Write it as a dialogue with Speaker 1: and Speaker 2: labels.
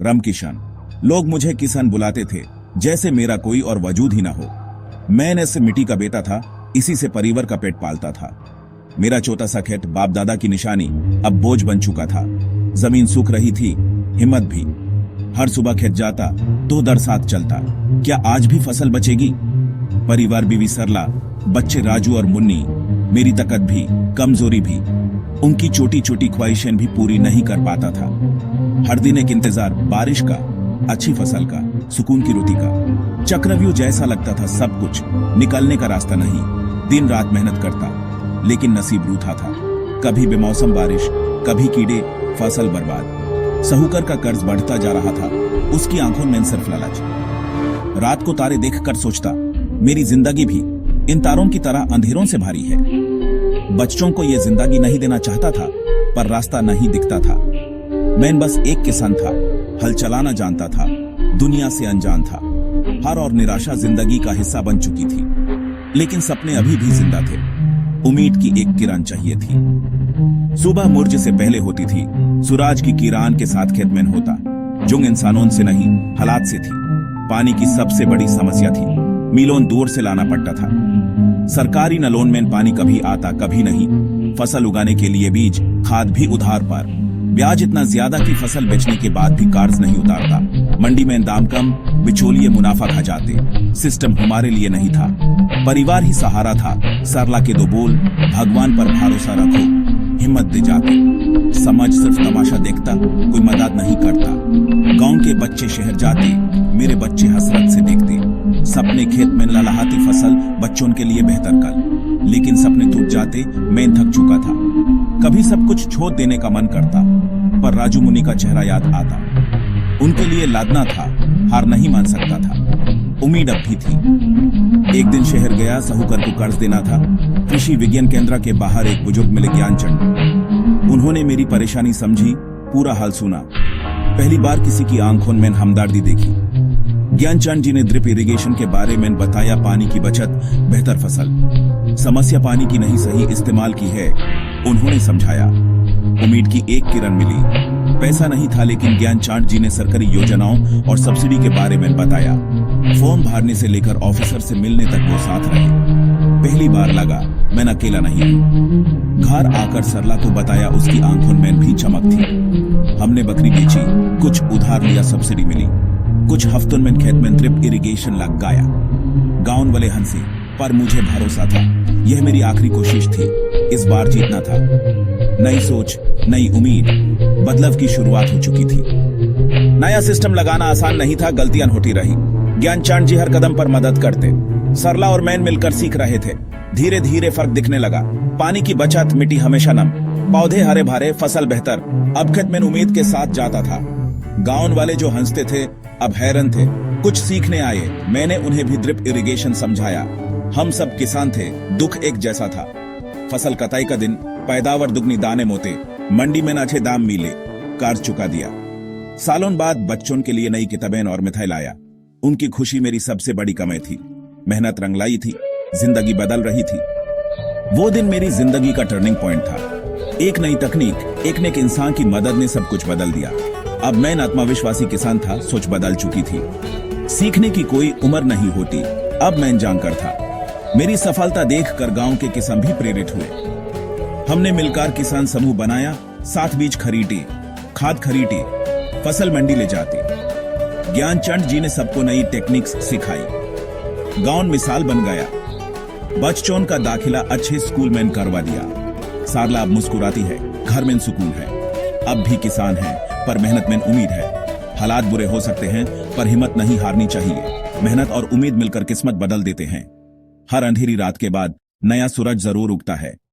Speaker 1: रामकिशन। लोग मुझे किसान बुलाते थे, जैसे मेरा कोई और वजूद ही ना हो। मैं से मिट्टी का बेटा था, इसी से परिवार का पेट पालता था। मेरा छोटा सा खेत बाप दादा की निशानी अब बोझ बन चुका था। जमीन सूख रही थी, हिम्मत भी। हर सुबह खेत जाता तो दर साथ चलता, क्या आज भी फसल बचेगी। परिवार बीवी सरला, बच्चे राजू और मुन्नी, मेरी ताकत भी, कमजोरी भी, उनकी छोटी छोटी ख्वाहिशें भी पूरी नहीं कर पाता था। हर दिन एक इंतजार, बारिश का, अच्छी फसल का, सुकून की रोटी का। चक्रव्यूह जैसा लगता था सब कुछ, निकलने का रास्ता नहीं। दिन रात मेहनत करता, लेकिन नसीब रूठा था। कभी बेमौसम बारिश, कभी कीड़े, फसल बर्बाद। साहूकार का कर्ज बढ़ता जा रहा था, उसकी आंखों में सिर्फ लालच। रात को तारे देखकर सोचता, मेरी जिंदगी भी इन तारों की तरह अंधेरों से भारी है। बच्चों को यह जिंदगी नहीं देना चाहता था, पर रास्ता नहीं दिखता था। मैं बस एक किसान था, हल चलाना जानता था, दुनिया से अनजान था। हार और निराशा जिंदगी का हिस्सा बन चुकी थी, लेकिन सपने अभी भी जिंदा थे। उम्मीद की एक किरण चाहिए थी। सुबह मूर्ज से पहले होती थी, सूरज की किरण के साथ खेत में होता। जुंग इंसानों से नहीं, हालात से थी। पानी की सबसे बड़ी समस्या थी, मीलों दूर से लाना पड़ता था। सरकारी नलों में पानी कभी आता कभी नहीं। फसल उगाने के लिए बीज, खाद भी उधार पर। ब्याज इतना ज्यादा कि फसल बेचने के बाद भी कर्ज नहीं उतारता। मंडी में दाम कम, बिचौलिए मुनाफा खा जाते। सिस्टम हमारे लिए नहीं था, परिवार ही सहारा था। सरला के दो बोल, भगवान पर भरोसा रखो, हिम्मत दे जाते। समाज सिर्फ तमाशा देखता, कोई मदद नहीं करता। गांव के बच्चे शहर जाते, मेरे बच्चे हसरत से देखते। सपने खेत में लहलहाती फसल, बच्चों के लिए बेहतर कल। लेकिन सपने टूट जाते, मैं थक चुका था। कभी सब कुछ छोड़ देने का मन करता, पर राजू मुनि का चेहरा याद आता। उनके लिए लादना था, हार नहीं मान सकता था। उम्मीद अब भी थी। एक दिन शहर गया, साहूकार को कर्ज देना था। कृषि विज्ञान केंद्र के बाहर एक बुजुर्ग मिले, ज्ञानचंद। उन्होंने मेरी परेशानी समझी, पूरा हाल सुना। पहली बार किसी की आंखों में हमदर्दी देखी। ज्ञानचंद जी ने ड्रिप इरिगेशन के बारे में बताया, पानी की बचत, बेहतर फसल। समस्या पानी की नहीं, सही इस्तेमाल की है, उन्होंने समझाया। उम्मीद की एक किरण मिली। पैसा नहीं था, लेकिन ज्ञानचंद जी ने सरकारी योजनाओं और सब्सिडी के बारे में बताया। फॉर्म भरने से लेकर ऑफिसर से मिलने तक वो साथ रहे। पहली बार लगा मैं अकेला नहीं हूँ। घर आकर सरला को बताया, उसकी आंखों में भी चमक थी। हमने बकरी बेची, कुछ उधार लिया, सब्सिडी मिली। कुछ हफ्तों में खेत में ड्रिप इरिगेशन लग गया। गांव वाले हंसे, पर मुझे भरोसा था, यह मेरी आखिरी कोशिश थी। इस बार जीतना था। नई सोच, नई उम्मीद, बदलाव की शुरुआत हो चुकी थी। नया सिस्टम लगाना आसान नहीं था, गलतियां होती रही। ज्ञानचंद जी हर कदम पर मदद करते। सरला और मैं मिलकर सीख रहे थे। धीरे धीरे फर्क दिखने लगा। पानी की बचत, मिट्टी हमेशा नम, पौधे हरे भरे, फसल बेहतर। अब खेत में उम्मीद के साथ जाता था। गांव वाले जो हंसते थे, अब हैरान थे। कुछ सीखने आए, मैंने उन्हें भी ड्रिप इरिगेशन समझाया। हम सब किसान थे, दुख एक जैसा था। फसल कटाई का दिन, पैदावार दुगनी, दाने मोते, मंडी में अच्छे दाम मिले, कर्ज चुका दिया। सालों बाद बच्चों के लिए नई किताबें और मिठाई लाया। उनकी खुशी मेरी सबसे बड़ी कमाई थी। मेहनत रंग लाई थी, जिंदगी बदल रही थी। वो दिन मेरी जिंदगी का टर्निंग पॉइंट था। एक नई तकनीक, एक नेक इंसान की मदद ने सब कुछ बदल दिया। अब मैं आत्मविश्वासी किसान था, सोच बदल चुकी थी। सीखने की कोई उम्र नहीं होती, अब मैं जानकर था। मेरी सफलता देखकर गांव के किसान भी प्रेरित हुए। हमने मिलकर किसान समूह बनाया, साथ बीज खरीदे, खाद खरीदे, फसल मंडी ले जाते। ज्ञानचंद जी ने सबको नई टेक्निक्स सिखाई। गांव मिसाल बन गया। बच्चों का दाखिला अच्छे स्कूल में करवा दिया। सारला अब मुस्कुराती है, घर में सुकून है। अब भी किसान है, पर मेहनत में उम्मीद है। हालात बुरे हो सकते हैं, पर हिम्मत नहीं हारनी चाहिए। मेहनत और उम्मीद मिलकर किस्मत बदल देते हैं। हर अंधेरी रात के बाद नया सूरज जरूर उगता है।